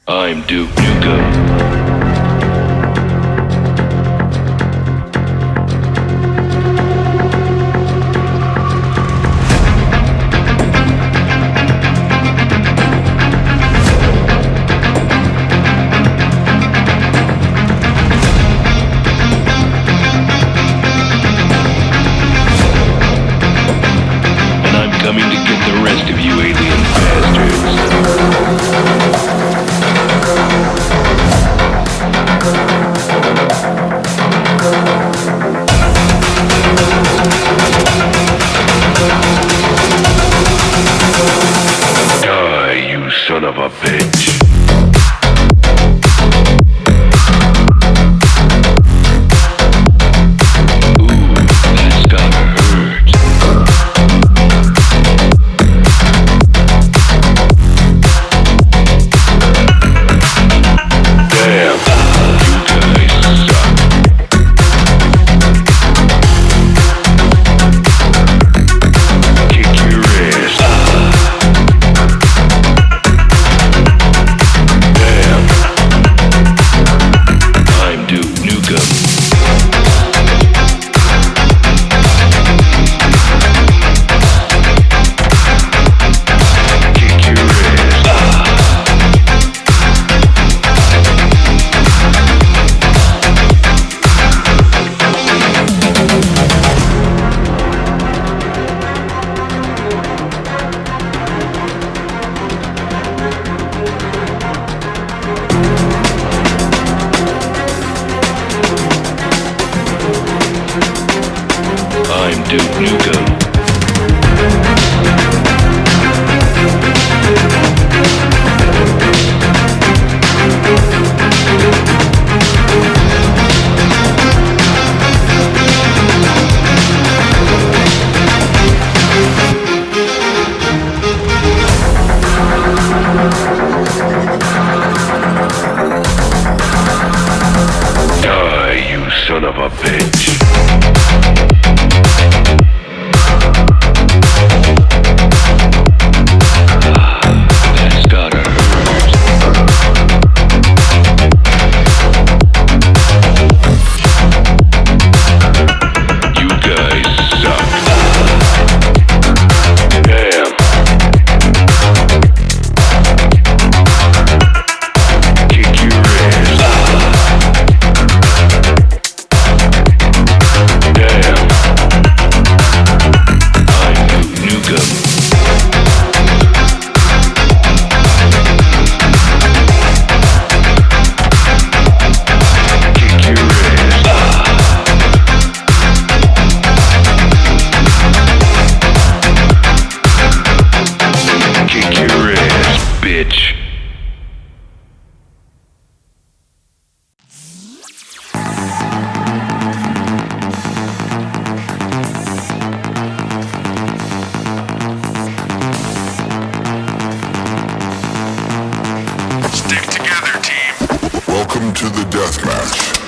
I'm Duke Nukem. And I'm coming to get the rest of you alien bastards. Die, you son of a bitch. Ooh, that's gotta hurt. Damn, you guys suck. Kick your ass. Damn, I'm Duke Nukem. Kick your ass. I'm Duke Nukem. Die, you son of a bitch. That's gotta hurt. You guys suck. Damn. Kick your ass. Damn. I'm Duke Nukem. Kick your ass. Kick your ass, bitch. Stick together, team. Welcome to the deathmatch.